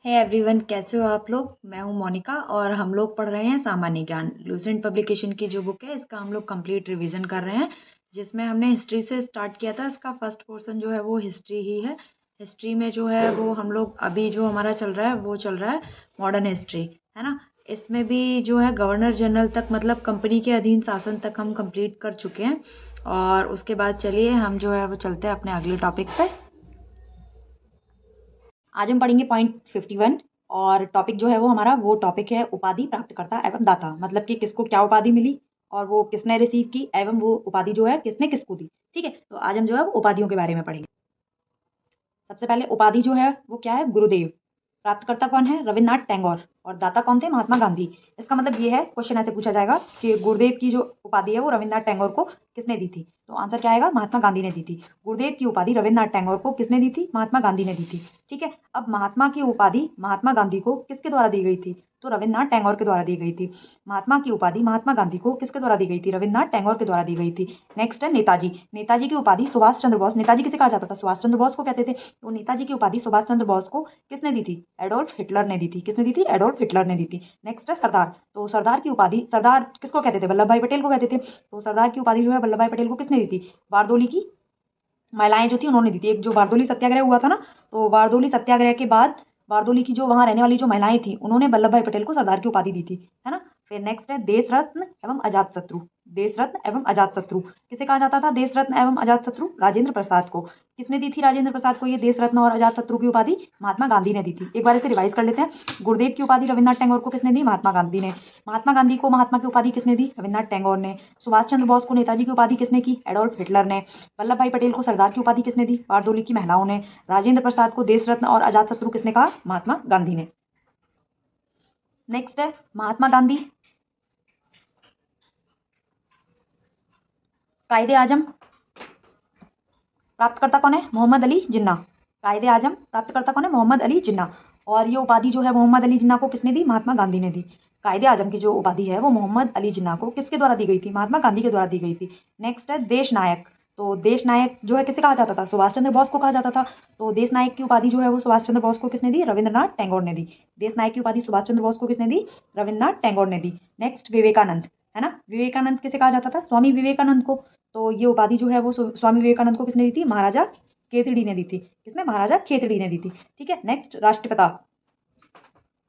Hey everyone, कैसे हो आप लोग। मैं हूं मोनिका और हम लोग पढ़ रहे हैं सामान्य ज्ञान। लूसेंट पब्लिकेशन की जो बुक है इसका हम लोग कंप्लीट रिवीजन कर रहे हैं, जिसमें हमने हिस्ट्री से स्टार्ट किया था। इसका फर्स्ट पोर्शन जो है वो हिस्ट्री ही है। हिस्ट्री में जो है वो हम लोग अभी जो हमारा चल रहा है वो चल रहा है मॉडर्न हिस्ट्री, है ना। इसमें भी जो है गवर्नर जनरल तक, मतलब कंपनी के अधीन शासन तक हम कंप्लीट कर चुके हैं। और उसके बाद चलिए हम जो है वो चलते हैं अपने अगले टॉपिक पे। आज हम पढ़ेंगे पॉइंट 51। और टॉपिक जो है वो हमारा वो टॉपिक है उपाधि प्राप्तकर्ता एवं दाता, मतलब कि किसको क्या उपाधि मिली और वो किसने रिसीव की एवं वो उपाधि जो है किसने किसको दी। ठीक है, तो आज हम जो है वो उपाधियों के बारे में पढ़ेंगे। सबसे पहले उपाधि जो है वो क्या है, गुरुदेव। प्राप्तकर्ता कौन है, रविन्द्रनाथ टैगोर। और दाता कौन थे, महात्मा गांधी। इसका मतलब ये है, क्वेश्चन ऐसे पूछा जाएगा कि गुरुदेव की जो उपाधि है वो रविन्द्रनाथ टैगोर को किसने दी थी, तो आंसर क्या आएगा, महात्मा गांधी ने दी थी। गुरुदेव की उपाधि रविन्द्रनाथ टैगोर को किसने दी थी, महात्मा गांधी ने दी थी। ठीक है, अब महात्मा की उपाधि महात्मा गांधी को किसके द्वारा दी गई थी, तो रविन्द्रनाथ टैगोर के द्वारा दी गई थी। महात्मा की उपाधि महात्मा गांधी को किसके द्वारा दी गई थी, रविन्द्रनाथ टैगोर के द्वारा दी गई थी। नेक्स्ट है नेताजी। नेताजी की उपाधि सुभाष चंद्र बोस। नेताजी किसे कहा जाता था, सुभाष चंद्र बोस को कहते थे। तो नेताजी की उपाधि सुभाष चंद्र बोस को किसने दी थी, एडोल्फ हिटलर ने दी थी। किसने दी थी, एडोल्फ हिटलर ने दी थी। नेक्स्ट है सरदार। तो सरदार की उपाधि, सरदार किसको कहते थे, वल्लभ भाई पटेल को कहते थे। तो सरदार की उपाधि जो है वल्लभ भाई पटेल को किसने दी थी, बारदोली की महिलाएं जो थी उन्होंने दी थी। एक जो बारदोली सत्याग्रह हुआ था ना, तो बारदोली सत्याग्रह के बाद बारदोली की जो वहां रहने वाली जो महिलाएं थी उन्होंने वल्लभ भाई पटेल को सरदार की उपाधि दी थी, है ना। फिर नेक्स्ट है देश रत्न एवं अजात शत्रु। देश रत्न एवं अजात शत्रु किसे कहा जाता था, देश रत्न एवं अजात शत्रु, राजेंद्र प्रसाद को। किसने दी थी राजेंद्र प्रसाद को ये देश रत्न और अजात शत्रु की उपाधि, महात्मा गांधी ने दी थी। एक बार इसे रिवाइज कर लेते हैं। गुरुदेव की उपाधि रविन्द्रनाथ टैगोर को किसने दी, महात्मा गांधी ने। महात्मा गांधी को महात्मा की उपाधि किसने दी, रविन्द्रनाथ टैगोर ने। सुभाष चंद्र बोस को नेताजी की उपाधि किसने की, एडोल्फ हिटलर ने। वल्लभ भाई पटेल को सरदार की उपाधि किसने दी, बारदोली की महिलाओं ने। राजेंद्र प्रसाद को देश रत्न और अजात शत्रु किसने कहा, महात्मा गांधी ने। नेक्स्ट है महात्मा गांधी। कायदे आजम प्राप्तकर्ता कौन है, मोहम्मद अली जिन्ना। कायदे आजम प्राप्तकर्ता कौन है, मोहम्मद अली जिन्ना। और ये उपाधि जो है मोहम्मद अली जिन्ना को किसने दी, महात्मा गांधी ने दी। कायदे आजम की जो उपाधि है वो मोहम्मद अली जिन्ना को किसके द्वारा दी गई थी, महात्मा गांधी के द्वारा दी गई थी। नेक्स्ट है देश नायक। तो देश नायक जो है किसे कहा जाता था, सुभाष चंद्र बोस को कहा जाता था। तो देश नायक की उपाधि जो है वो सुभाष चंद्र बोस को किसने दी, रविन्द्रनाथ टैगोर ने दी। देश नायक की उपाधि सुभाष चंद्र बोस को किसने दी, रविन्द्रनाथ टैगोर ने दी। नेक्स्ट विवेकानंद, है ना। विवेकानंद किसे कहा जाता था, स्वामी विवेकानंद को। तो ये उपाधि जो है वो स्वामी विवेकानंद को किसने दी थी, महाराजा खेतड़ी ने दी थी। किसने, महाराजा खेतड़ी ने दी थी। ठीक है, नेक्स्ट राष्ट्रपिता।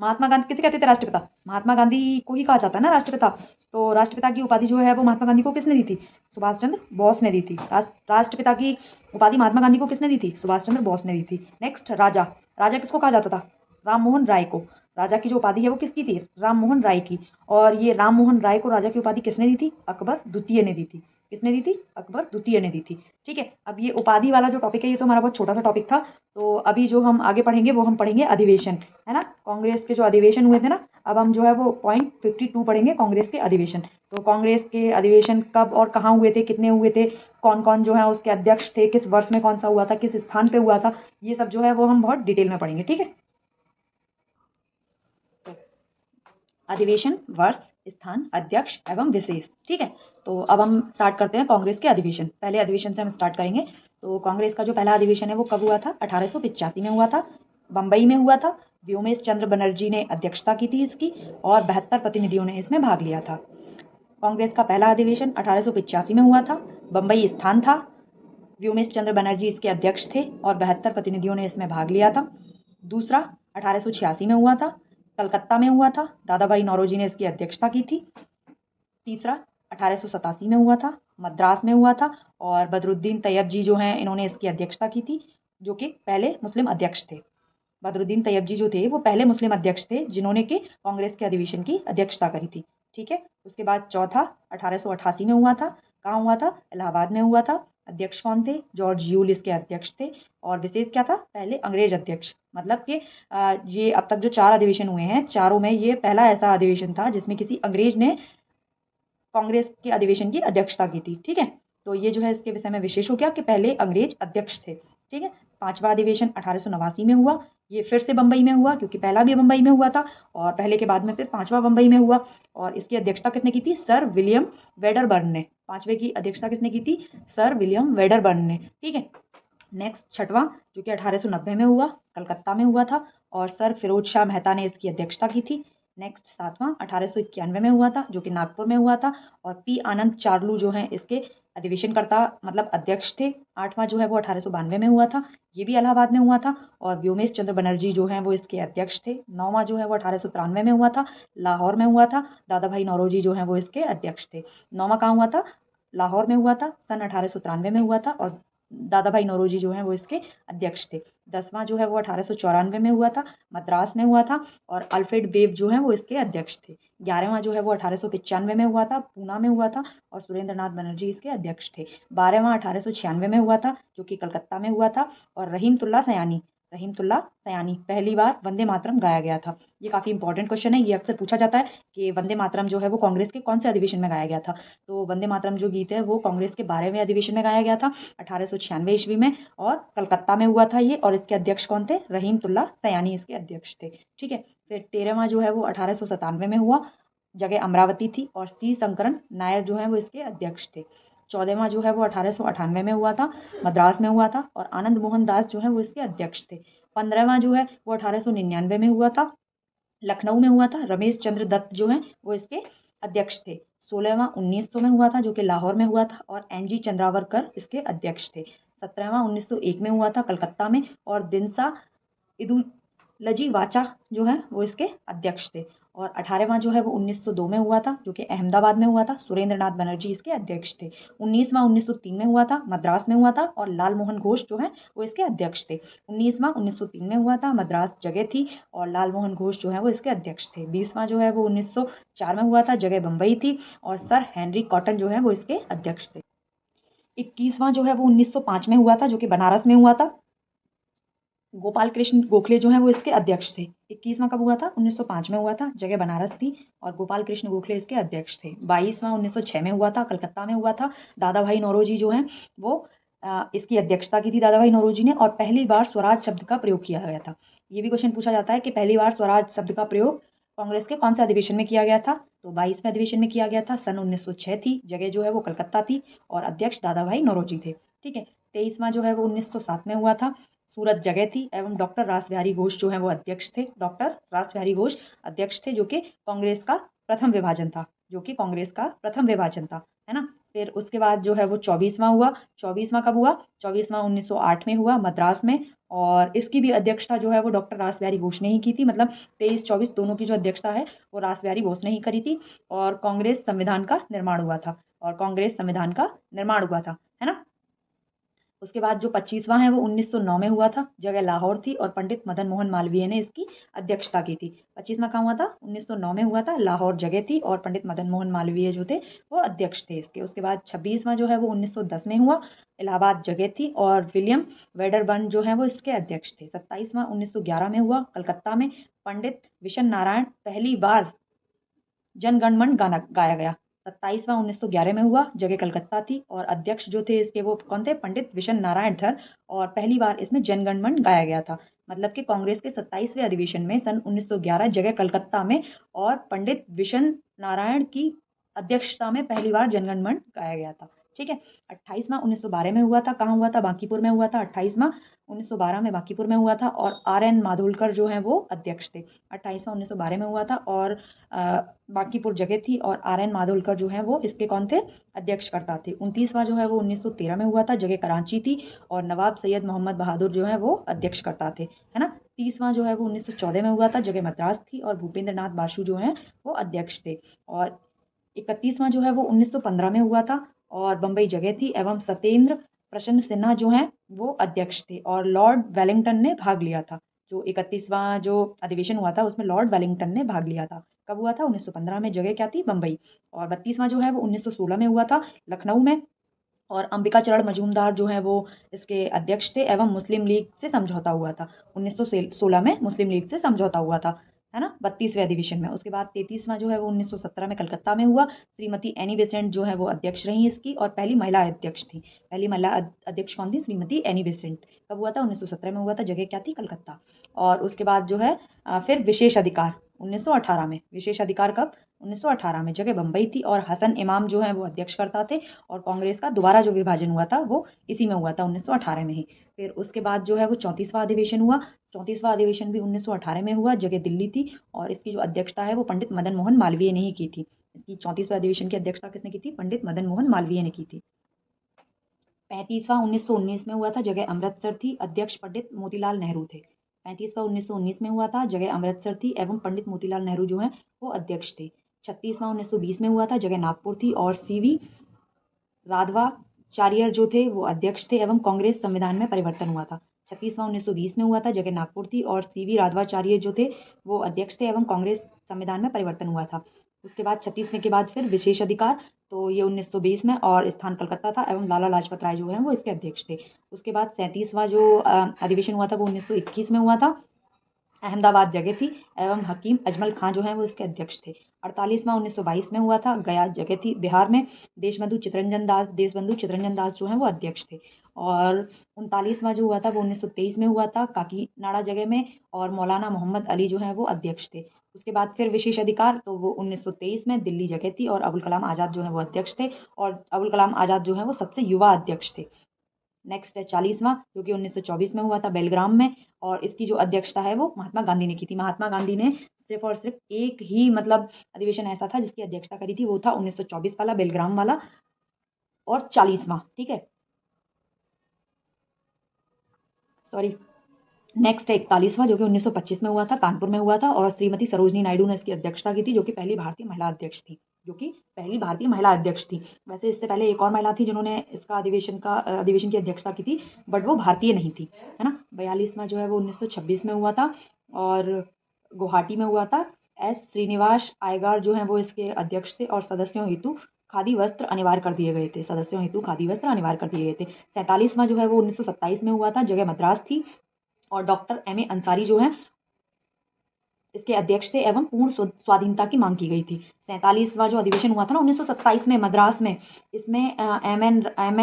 महात्मा गांधी किसे कहते थे, राष्ट्रपिता। महात्मा गांधी को ही कहा जाता है ना राष्ट्रपिता। तो राष्ट्रपिता की उपाधि जो है वो महात्मा गांधी को किसने दी थी, सुभाष चंद्र बोस ने दी थी। राष्ट्रपिता की उपाधि महात्मा गांधी को किसने दी थी, सुभाष चंद्र बोस ने दी थी। नेक्स्ट राजा। राजा किसको कहा जाता था, राम मोहन राय को। राजा की जो उपाधि है वो किसकी थी, राम मोहन राय की। और ये राम मोहन राय को राजा की उपाधि किसने दी थी, अकबर द्वितीय ने दी थी। किसने दी थी, अकबर द्वितीय ने दी थी। ठीक है, अब ये उपाधि वाला जो टॉपिक है ये तो हमारा बहुत छोटा सा टॉपिक था। तो अभी जो हम आगे पढ़ेंगे वो हम पढ़ेंगे अधिवेशन, है ना। कांग्रेस के जो अधिवेशन हुए थे ना, अब हम जो है वो पॉइंट 52 पढ़ेंगे, कांग्रेस के अधिवेशन। तो कांग्रेस के अधिवेशन कब और कहाँ हुए थे, कितने हुए थे, कौन कौन जो है उसके अध्यक्ष थे, किस वर्ष में कौन सा हुआ था, किस स्थान पे हुआ था, ये सब जो है वो हम बहुत डिटेल में पढ़ेंगे। ठीक है, अधिवेशन, वर्ष, स्थान, अध्यक्ष एवं विशेष। ठीक है, तो अब हम स्टार्ट करते हैं कांग्रेस के अधिवेशन। पहले अधिवेशन से हम स्टार्ट करेंगे। तो कांग्रेस का जो पहला अधिवेशन है वो कब हुआ था, 1885 में हुआ था, बंबई में हुआ था। व्योमेश चंद्र बनर्जी ने अध्यक्षता की थी इसकी और 72 प्रतिनिधियों ने इसमें भाग लिया था। कांग्रेस का पहला अधिवेशन 1885 में हुआ था, बंबई स्थान था, व्योमेश चंद्र बनर्जी इसके अध्यक्ष थे और 72 प्रतिनिधियों ने इसमें भाग लिया था। दूसरा 1886 में हुआ था, कलकत्ता में हुआ था, दादा भाई नौरोजी ने इसकी अध्यक्षता की थी। तीसरा 1887 में हुआ था, मद्रास में हुआ था और बदरुद्दीन तैयब जी जो हैं इन्होंने इसकी अध्यक्षता की थी, जो कि पहले मुस्लिम अध्यक्ष थे। बदरुद्दीन तैयब जी जो थे वो पहले मुस्लिम अध्यक्ष थे जिन्होंने कि कांग्रेस के अधिवेशन की अध्यक्षता करी थी। ठीक है, उसके बाद चौथा 1888 में हुआ था, कहाँ हुआ था, इलाहाबाद में हुआ था। अध्यक्ष कौन थे, जॉर्ज यूल इसके अध्यक्ष थे। और विशेष क्या था, पहले अंग्रेज अध्यक्ष, मतलब कि ये अब तक जो 4 अधिवेशन हुए हैं चारों में ये पहला ऐसा अधिवेशन था जिसमें किसी अंग्रेज ने कांग्रेस के अधिवेशन की अध्यक्षता की थी। ठीक है, तो ये जो है इसके विषय में विशेष हो गया कि पहले अंग्रेज अध्यक्ष थे। ठीक है, 5वां अधिवेशन 1889 में हुआ, ये फिर से बंबई में हुआ क्योंकि पहला भी बंबई में हुआ था और पहले के बाद में फिर 5वां बंबई में हुआ। और इसकी अध्यक्षता किसने की थी, सर विलियम वेडरबर्न ने। 5वें की अध्यक्षता किसने की थी, सर विलियम वेडरबर्न ने। ठीक है, नेक्स्ट छठवां जो कि 1890 में हुआ, कलकत्ता में हुआ था और सर फिरोज शाह मेहता ने इसकी अध्यक्षता की थी। नेक्स्ट सातवां 1891 में हुआ था जो कि नागपुर में हुआ था और पी आनंद चार्लू जो हैं इसके अधिवेशनकर्ता मतलब अध्यक्ष थे। आठवां जो है वो 1892 में हुआ था, ये भी इलाहाबाद में हुआ था और व्योमेश चंद्र बनर्जी जो हैं वो इसके अध्यक्ष थे। नौवां जो है वो 1893 में हुआ था, लाहौर में हुआ था, दादा भाई नौरोजी जो हैं वो इसके अध्यक्ष थे। नौवां कहाँ हुआ था? लाहौर में हुआ था, सन 1893 में हुआ था और दादा भाई नौरोजी जो हैं वो इसके अध्यक्ष थे। 10वां जो है वो 1894 में हुआ था, मद्रास में हुआ था और अल्फ्रेड बेब जो हैं वो इसके अध्यक्ष थे। 11वां जो है वो 1895 में हुआ था, पूना में हुआ था और सुरेंद्र नाथ बनर्जी इसके अध्यक्ष थे। 12वां 1896 में हुआ था जो कि कलकत्ता में हुआ था और रहीमतुल्ला सयानी पहली बार वंदे मातरम गाया गया था। ये काफ़ी इंपॉर्टेंट क्वेश्चन है, ये अक्सर पूछा जाता है कि वंदे मातरम जो है वो कांग्रेस के कौन से अधिवेशन में गाया गया था। तो वंदे मातरम जो गीत है वो कांग्रेस के 12वें अधिवेशन में गाया गया था 1896 ईस्वी में और कलकत्ता में हुआ था ये और इसके अध्यक्ष कौन थे? रहीमतुल्ला सयानी इसके अध्यक्ष थे। ठीक है, फिर 13वां जो है वो 1897 में हुआ, जगह अमरावती थी और सी शंकरन नायर जो है वो इसके अध्यक्ष थे। 14वां जो है वो 1898 में हुआ था, मद्रास में हुआ था और आनंद मोहन दास जो है वो इसके अध्यक्ष थे। 15वां जो है वो 1899 में हुआ था, लखनऊ में हुआ था, रमेश चंद्र दत्त जो हैं वो इसके अध्यक्ष थे। 16वां 1900 में हुआ था जो कि लाहौर में हुआ था और एनजी चंद्रावरकर इसके अध्यक्ष थे। 17वां 1901 में हुआ था कलकत्ता में और दिनसा इदुलजी वाचा जो है वो इसके अध्यक्ष थे और 18वां जो है वो 1902 में हुआ था जो कि अहमदाबाद में हुआ था, सुरेंद्र नाथ बनर्जी इसके अध्यक्ष थे। 19वां 1903 में हुआ था, मद्रास में हुआ था और लाल मोहन घोष जो है वो इसके अध्यक्ष थे। 19वां 1903 में हुआ था, मद्रास जगह थी और लाल मोहन घोष जो है वो इसके अध्यक्ष थे। 20वां जो है वो 1904 में हुआ था, जगह बम्बई थी और सर हेनरी कॉटन जो है वो इसके अध्यक्ष थे। 21वां जो है वो 1905 में हुआ था जो कि बनारस में हुआ था, गोपाल कृष्ण गोखले जो हैं वो इसके अध्यक्ष थे। 21वां कब हुआ था? 1905 में हुआ था, जगह बनारस थी और गोपाल कृष्ण गोखले इसके अध्यक्ष थे। 22वां 1906 में हुआ था, कलकत्ता में हुआ था, दादा भाई नौरोजी जो हैं वो इसकी अध्यक्षता की थी दादा भाई नौरोजी ने और पहली बार स्वराज शब्द का प्रयोग किया गया था। ये भी क्वेश्चन पूछा जाता है कि पहली बार स्वराज शब्द का प्रयोग कांग्रेस के कौन से अधिवेशन में किया गया था? तो 22वें अधिवेशन में किया गया था, सन 1906 थी, जगह जो है वो कलकत्ता थी और अध्यक्ष दादा भाई नौरोजी थे। ठीक है, 23वां जो है वो 1907 में हुआ था, सूरत जगह थी एवं डॉक्टर रास बिहारी घोष जो है वो अध्यक्ष थे। डॉक्टर रास बिहारी घोष अध्यक्ष थे जो कि कांग्रेस का प्रथम विभाजन था, है ना। फिर उसके बाद जो है वो 24वां हुआ। 24वां कब हुआ? 24वां 1908 में हुआ, मद्रास में और इसकी भी अध्यक्षता जो है वो डॉक्टर रास बिहारी घोष ने ही की थी। मतलब 23-24 दोनों की जो अध्यक्षता है वो रास बिहारी घोष ने ही करी थी और कांग्रेस संविधान का निर्माण हुआ था है ना। उसके बाद जो 25वां है वो 1909 में हुआ था, जगह लाहौर थी और पंडित मदन मोहन मालवीय ने इसकी अध्यक्षता की थी। 25वां कहाँ हुआ था? 1909 में हुआ था, लाहौर जगह थी और पंडित मदन मोहन मालवीय जो थे वो अध्यक्ष थे इसके। उसके बाद 26वां जो है वो 1910 में हुआ, इलाहाबाद जगह थी और विलियम वेडरबर्न जो है वो इसके अध्यक्ष थे। 27वां 1911 में हुआ, कलकत्ता में पंडित विशन नारायण पहली बार जनगणमन गाना गाया गया। 27वां 1911 में हुआ, जगह कलकत्ता थी और अध्यक्ष जो थे इसके वो कौन थे? पंडित विशन नारायण धर और पहली बार इसमें जनगणमन गाया गया था। मतलब कि कांग्रेस के 27वें अधिवेशन में सन 1911 जगह कलकत्ता में और पंडित विशन नारायण की अध्यक्षता में पहली बार जनगणमन गाया गया था। ठीक है, 28वां 1912 में हुआ था, कहाँ हुआ था? बांकीपुर में हुआ था। 28वां 1912 में बांकीपुर में हुआ था और RN माधोलकर जो है वो अध्यक्ष थे। 28वां 1912 में हुआ था और बांकीपुर जगह थी और RN माधोलकर जो है वो इसके कौन थे? अध्यक्षकर्ता थे। 29वां जो है वो 1913 में हुआ था, जगह कराची थी और नवाब सैयद मोहम्मद बहादुर जो है वो अध्यक्षकर्ता थे, है ना। 30वां जो है वो 1914 में हुआ था, जगह मद्रास थी और भूपेंद्र नाथ बासु जो है वो अध्यक्ष थे। और 31वां जो है वो 1915 में हुआ था और बम्बई जगह थी एवं सत्येंद्र प्रसन्न सिन्हा जो हैं वो अध्यक्ष थे और लॉर्ड वेलिंगटन ने भाग लिया था। जो 31वां जो अधिवेशन हुआ था उसमें लॉर्ड वेलिंगटन ने भाग लिया था। कब हुआ था? 1915 में, जगह क्या थी? बम्बई। और 32वां जो है वो 1916 में हुआ था, लखनऊ में और अंबिका चरण मजूमदार जो है वो इसके अध्यक्ष थे एवं मुस्लिम लीग से समझौता हुआ था। 1916 में मुस्लिम लीग से समझौता हुआ था, है ना, 32वें अधिवेशन में। उसके बाद 33वां जो है वो 1917 में कलकत्ता में हुआ। श्रीमती एनी बेसेंट जो है वो अध्यक्ष रही इसकी और पहली महिला अध्यक्ष थी। पहली महिला अध्यक्ष कौन थी? Shrimati Annie Besant. कब हुआ था? 1917 में हुआ था, जगह क्या थी? कलकत्ता। और उसके बाद जो है फिर विशेष अधिकार 1918 में। विशेष अधिकार कब? 1918 में। जगह बम्बई थी और हसन इमाम जो है वो अध्यक्षकर्ता थे और कांग्रेस का दोबारा जो विभाजन हुआ था वो इसी में हुआ था 1918 में ही। फिर उसके बाद जो है वो 34वां अधिवेशन हुआ। 34वां अधिवेशन भी 1918 में हुआ। जगह दिल्ली थी और इसकी जो अध्यक्षता है वो पंडित मदन मोहन मालवीय ने ही की थी। इसकी 34वें अधिवेशन की अध्यक्षता किसने की थी? पंडित मदन मोहन मालवीय ने की थी। 35वां 1919 में हुआ था। जगह अमृतसर थी। अध्यक्ष पंडित मोतीलाल नेहरू थे। 35वां 1919 में हुआ था। जगह अमृतसर थी एवं पंडित मोतीलाल नेहरू जो हैं वो अध्यक्ष थे। 36वां 1920 में हुआ था। जगह नागपुर थी और सीवी राघवाचार्य जो थे वो अध्यक्ष थे एवं कांग्रेस संविधान में परिवर्तन हुआ था। 36वां 1920 में हुआ था। जगह नागपुर थी और सीवी राघवाचार्य जो थे वो अध्यक्ष थे एवं कांग्रेस संविधान में परिवर्तन हुआ था। उसके बाद 36वें के बाद फिर विशेष अधिकार, तो ये 1920 में और स्थान कलकत्ता था एवं लाला लाजपत राय जो है वो इसके अध्यक्ष थे। उसके बाद 37वां जो अधिवेशन हुआ था वो 1921 में हुआ था। अहमदाबाद जगह थी एवं हकीम अजमल खां जो हैं वो इसके अध्यक्ष थे। 48वां 1922 में हुआ था। गया जगह थी बिहार में। देशबंधु चितरंजन दास जो हैं वो अध्यक्ष थे। और 39वां जो हुआ था वो 1923 में हुआ था काकीनाडा जगह में और मौलाना मोहम्मद अली जो हैं वो अध्यक्ष थे। उसके बाद फिर विशेष अधिकार, तो वो 1923 में दिल्ली जगह थी और अबुल कलाम आज़ाद जो है वो अध्यक्ष थे और अबुल कलाम आज़ाद जो है वो सबसे युवा अध्यक्ष थे। नेक्स्ट है 40वां जो कि 1924 में हुआ था बेलग्राम में और इसकी जो अध्यक्षता है वो महात्मा गांधी ने की थी। महात्मा गांधी ने सिर्फ और सिर्फ एक ही मतलब अधिवेशन ऐसा था जिसकी अध्यक्षता करी थी, वो था 1924 वाला बेलग्राम वाला और 40वां। ठीक है, सॉरी। नेक्स्ट है 41वां जो कि 1925 में हुआ था, कानपुर में हुआ था और श्रीमती सरोजनी नायडू ने इसकी अध्यक्षता की थी जो कि पहली भारतीय महिला अध्यक्ष थी। वैसे इससे पहले एक और महिला थी जिन्होंने इसका अधिवेशन की अध्यक्षता की थी, बट वो भारतीय नहीं थी, है ना। 42वां जो है वो 1926 में हुआ था और गुवाहाटी में हुआ था। एस श्रीनिवास आयगार जो है वो इसके अध्यक्ष थे और सदस्यों हेतु खादी वस्त्र अनिवार्य कर दिए गए थे। 47वां जो है वो 1927 में हुआ था। जगह मद्रास थी और डॉक्टर एम ए अंसारी जो हैं इसके अध्यक्ष थे एवं पूर्ण स्वाधीनता की मांग की गई थी। 47वां जो अधिवेशन हुआ था ना 1927 में मद्रास में, इसमें एम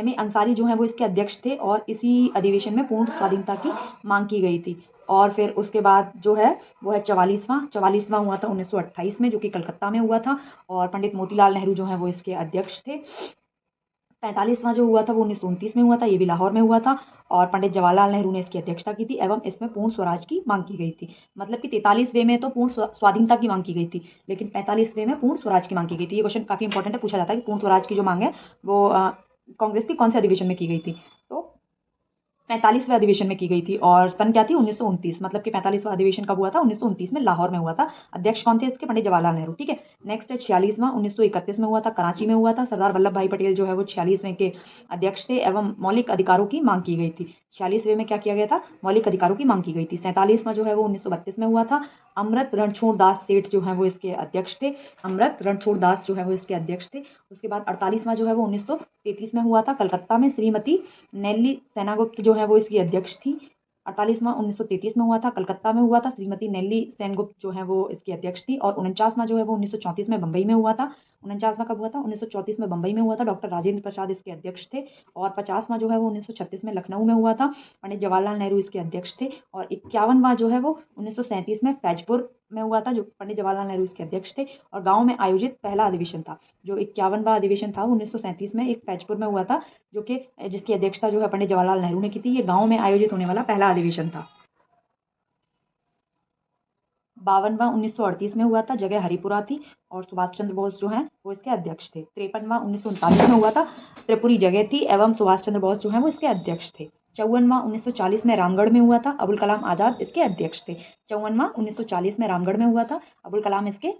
ए अंसारी जो हैं वो इसके अध्यक्ष थे और इसी अधिवेशन में पूर्ण स्वाधीनता की मांग की गई थी। और फिर उसके बाद जो है वो है 44वां हुआ था 1928 में जो कि कलकत्ता में हुआ था और पंडित मोतीलाल नेहरू जो हैं वो इसके अध्यक्ष थे। 45वां जो हुआ था वो 1929 में हुआ था, ये भी लाहौर में हुआ था और पंडित जवाहरलाल नेहरू ने इसकी अध्यक्षता की थी एवं इसमें पूर्ण स्वराज की मांग की गई थी। मतलब कि 43वें में तो पूर्ण स्वाधीनता की मांग की गई थी, लेकिन 45वें में पूर्ण स्वराज की मांग की गई थी। ये क्वेश्चन काफी इंपॉर्टेंट है, पूछा जाता है कि पूर्ण स्वराज की जो मांग है वो कांग्रेस की कौन से अधिवेशन में की गई थी, तो 45वें अधिवेशन में की गई थी और सन क्या थी 1929। मतलब कि 45वां अधिवेशन कब हुआ था? 1929 में लाहौर में हुआ था। अध्यक्ष कौन थे इसके? पंडित जवाहरलाल नेहरू। ठीक है, नेक्स्ट है 46वां 1931 में हुआ था, कराची में हुआ था। सरदार वल्लभ भाई पटेल जो है वो 46वें के अध्यक्ष थे एवं मौलिक अधिकारों की मांग की गई थी। 46वें में क्या किया गया था? मौलिक अधिकारों की मांग की गई थी। 47वां जो है वो 1932 में हुआ था। अमृत रणछोड़ दास सेठ जो है वो इसके अध्यक्ष थे। उसके बाद 48वां जो है वो 1933 में हुआ था, कलकत्ता में। श्रीमती नेल्ली सेनागुप्त जो है वो इसकी अध्यक्ष थी। 48वां 1933 में हुआ था, कलकत्ता में हुआ था। श्रीमती नेल्ली सेनगुप्त जो है वो इसकी अध्यक्ष थी। और 49वां जो है वो 1934 में बम्बई में हुआ था। 49वां कब हुआ था? 1934 में बम्बई में हुआ था। डॉक्टर राजेंद्र प्रसाद इसके अध्यक्ष थे। और 50वां जो है वो 1936 में लखनऊ में हुआ था। पंडित जवाहरलाल नेहरू इसके अध्यक्ष थे। और 51वां जो है वो 1937 में फैजपुर में हुआ था, जो पंडित जवाहरलाल नेहरू इसके अध्यक्ष थे और गांव में आयोजित पहला अधिवेशन था। जो 51वां अधिवेशन था 1937 में एक फैजपुर में हुआ था, जो कि जिसकी अध्यक्षता जो है पंडित जवाहरलाल नेहरू ने की थी। ये गांव में आयोजित होने वाला पहला अधिवेशन था। 52वां 1938 में हुआ था, जगह हरिपुरा थी और सुभाष चंद्र बोस जो हैं वो इसके अध्यक्ष थे। 53वां 1939 में हुआ था, त्रिपुरी जगह थी एवं सुभाष चंद्र बोस जो हैं वो इसके अध्यक्ष थे। 54वां 1940 में रामगढ़ में हुआ था, अबुल कलाम आजाद इसके अध्यक्ष थे। 54वां 1940 में रामगढ़ में हुआ था, अबुल कलाम इसके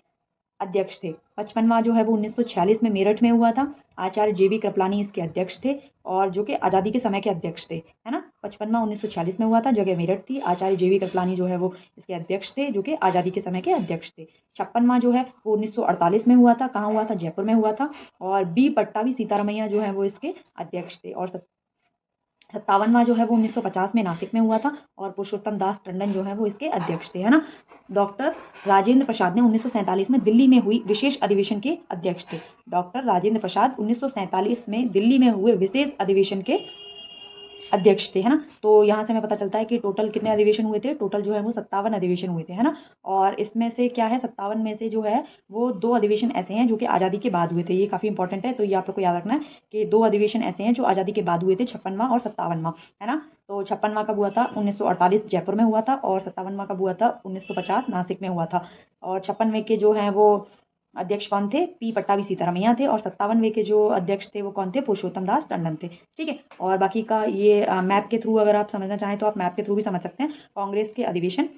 अध्यक्ष थे। 55वां जो है वो 1946 में मेरठ में हुआ था, आचार्य जेबी कृपलानी इसके अध्यक्ष थे और जो कि आज़ादी के समय के अध्यक्ष थे, है ना। 55वां 1946 में हुआ था, जगह मेरठ थी। आचार्य जेबी कृपलानी जो है वो इसके अध्यक्ष थे, जो कि आज़ादी के समय के अध्यक्ष थे। 56वां जो है वो 1948 में हुआ था, कहाँ हुआ था? जयपुर में हुआ था और बी पट्टाभी सीतारमैया जो है वो इसके अध्यक्ष थे। और 57वां जो है वो 1950 में नासिक में हुआ था और पुरुषोत्तम दास टंडन जो है वो इसके अध्यक्ष थे, है ना। डॉक्टर राजेंद्र प्रसाद ने 1947 में दिल्ली में हुई विशेष अधिवेशन के अध्यक्ष थे। डॉक्टर राजेंद्र प्रसाद 1947 में दिल्ली में हुए विशेष अधिवेशन के अध्यक्ष थे, है ना। तो यहाँ से हमें पता चलता है कि टोटल कितने अधिवेशन हुए थे, टोटल जो है वो 57 अधिवेशन हुए थे, है ना। और इसमें से क्या है, 57 में से जो है वो 2 अधिवेशन ऐसे हैं जो कि आज़ादी के बाद हुए थे, ये काफ़ी इंपॉर्टेंट है, तो ये आप लोग को याद रखना है कि 2 अधिवेशन ऐसे हैं जो आज़ादी के बाद हुए थे, 56वां और 57वां, है ना। तो 56वां कब हुआ था, 1948 जयपुर में हुआ था, और 57वां कब हुआ था, 1950 नासिक में हुआ था। और 56वें के जो हैं वो अध्यक्ष कौन थे, पी पट्टाभी सीतारामैया थे, और 57वें के जो अध्यक्ष थे वो कौन थे, पुरुषोत्तम दास टंडन थे, ठीक है। और बाकी का ये मैप के थ्रू अगर आप समझना चाहें तो आप मैप के थ्रू भी समझ सकते हैं। कांग्रेस के अधिवेशन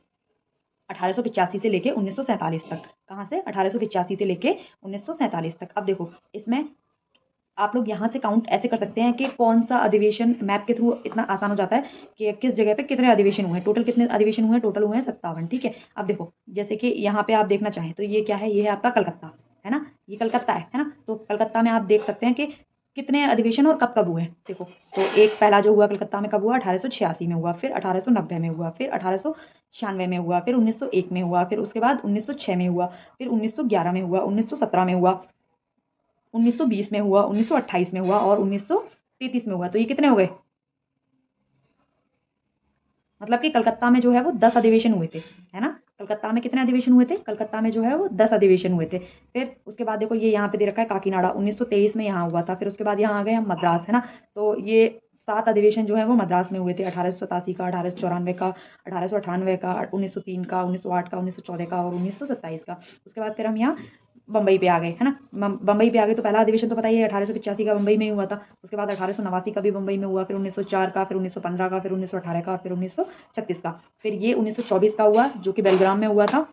1885 से लेके 1947 तक, कहाँ से, 1885 से लेके 1947 तक। अब देखो इसमें आप लोग यहाँ से काउंट ऐसे कर सकते हैं कि कौन सा अधिवेशन, मैप के थ्रू इतना आसान हो जाता है कि किस जगह पे कितने अधिवेशन हुए हैं, टोटल कितने अधिवेशन हुए हैं, टोटल हुए हैं 57, ठीक है। अब देखो जैसे कि यहाँ पे आप देखना चाहें तो ये क्या है, ये है आपका कलकत्ता, है ना, ये कलकत्ता है ना। तो कलकत्ता में आप देख सकते हैं कि कितने अधिवेशन और कब कब हुए हैं। देखो तो एक पहला जो हुआ कलकत्ता में कब हुआ, 1886 में हुआ, फिर 1890 में हुआ, फिर 1896 में हुआ, फिर 1901 में हुआ, फिर उसके बाद 1906 में हुआ, फिर 1911 में हुआ, 1917 में हुआ, 1920 में हुआ, 1928 में हुआ, और 1933 में हुआ। तो ये कितने हो गए, मतलब कि कलकत्ता में जो है वो 10 अधिवेशन हुए थे, है ना। कलकत्ता में कितने अधिवेशन हुए थे, कलकत्ता में जो है वो 10 अधिवेशन हुए थे। फिर उसके बाद देखो ये यहाँ पे दे रखा है काकीनाडा, 1923 में यहाँ हुआ था। फिर उसके बाद यहाँ आ गए हम मद्रास, है ना। तो ये 7 अधिवेशन जो है वो मद्रास में हुए थे, 1887 का, 1894 का, 1898 का, 1903 का, 1908 का, 1914 का, और 1927 का। उसके बाद फिर हम यहाँ बम्बई पे आ गए, है ना। बम्बई पे आ गए तो पहला अधिवेशन तो पता ही है, 1885 का बम्बई में ही हुआ था। उसके बाद 1889 का भी बम्बई में हुआ, फिर 1904 का, फिर 1915 का, फिर 1918 का, फिर 1936 का। फिर ये 1924 का हुआ जो कि बेलग्राम में हुआ था।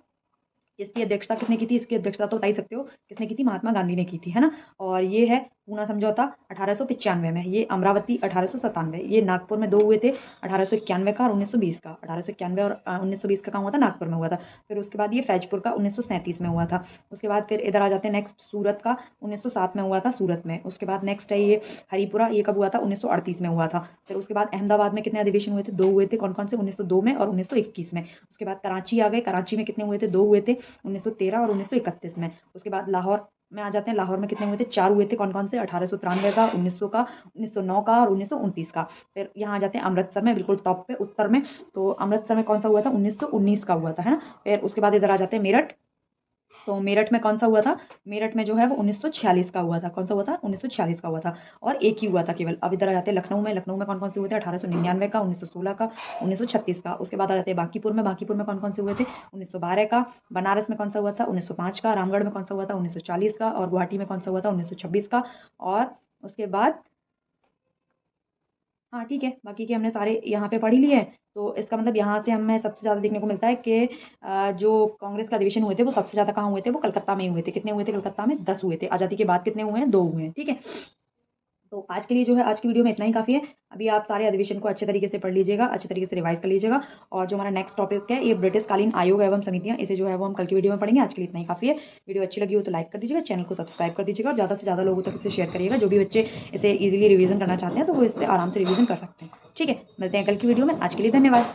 इसकी अध्यक्षता किसने की थी, इसकी अध्यक्षता तो बता ही सकते हो किसने की थी, महात्मा गांधी ने की थी, है ना। और ये है पूना समझौता 1895 में, ये अमरावती 1897, ये नागपुर में 2 हुए थे, 1891 का और 1920 का। 1891 और 1920 का कहाँ हुआ था, नागपुर में हुआ था। फिर उसके बाद ये फैजपुर का 1937 में हुआ था। उसके बाद फिर इधर आ जाते हैं नेक्स्ट, सूरत का 1907 में हुआ था, सूरत में। उसके बाद नेक्स्ट है ये हरिपुरा, ये कब हुआ था, 1938 में हुआ था। फिर उसके बाद अहमदाबाद में कितने अधिवेशन हुए थे, 2 हुए थे, कौन कौन से, 1902 में और 1921 में। उसके बाद कराची आ गए, कराची में कितने हुए थे, 2 हुए थे, 1913 और 1931 में। उसके बाद लाहौर में आ जाते हैं, लाहौर में कितने हुए थे, 4 हुए थे, कौन कौन से, 1893 का, 1900 का, 1909 का और 1929 का। फिर यहाँ आ जाते हैं अमृतसर में, बिल्कुल टॉप पे उत्तर में। तो अमृतसर में कौन सा हुआ था, 1919 का हुआ था, है ना। फिर उसके बाद इधर आ जाते हैं मेरठ, तो मेरठ में कौन सा हुआ था, मेरठ में जो है वो 1946 का हुआ था, कौन सा हुआ था, 1946 का हुआ था, और एक ही हुआ था केवल। अब इधर आ जाते हैं लखनऊ में, लखनऊ में कौन कौन से हुए थे, 1899 का, 1916 का, 1936 का। उसके बाद आ जाते हैं बांकीपुर में, बांकीपुर में कौन कौन से हुए थे, 1912 का। बनारस में कौन सा हुआ था, 1905 का। रामगढ़ में कौन सा हुआ था, 1940 का। और गुवाहाटी में कौन सा हुआ था, 1926 का। और उसके बाद हाँ ठीक है, बाकी के हमने सारे यहाँ पे पढ़ ही लिए हैं। तो इसका मतलब यहाँ से हमें सबसे ज़्यादा देखने को मिलता है कि जो कांग्रेस का अधिवेशन हुए थे वो सबसे ज़्यादा कहाँ हुए थे, वो कलकत्ता में ही हुए थे। कितने हुए थे, कलकत्ता में 10 हुए थे। आज़ादी के बाद कितने हुए हैं, 2 हुए हैं, ठीक है। तो आज के लिए जो है, आज की वीडियो में इतना ही काफ़ी है। अभी आप सारे अधिवेशन को अच्छे तरीके से पढ़ लीजिएगा, अच्छे तरीके से रिवाइज कर लीजिएगा। और जो हमारा नेक्स्ट टॉपिक है, ये ब्रिटिश कालीन आयोग एवं समितियां, इसे जो है वो हम कल की वीडियो में पढ़ेंगे। आज के लिए इतना ही काफ़ी है। वीडियो अच्छी लगी हो तो लाइक कर दीजिएगा, चैनल को सब्सक्राइब कर दीजिएगा, और ज़्यादा से ज़्यादा लोगों तक इसे शेयर करिएगा। जो भी बच्चे इसे ईजिली रिवीजन करना चाहते हैं तो वो इससे आराम से रिवीजन कर सकते हैं, ठीक है। मिलते हैं कल की वीडियो में, आज के लिए धन्यवाद।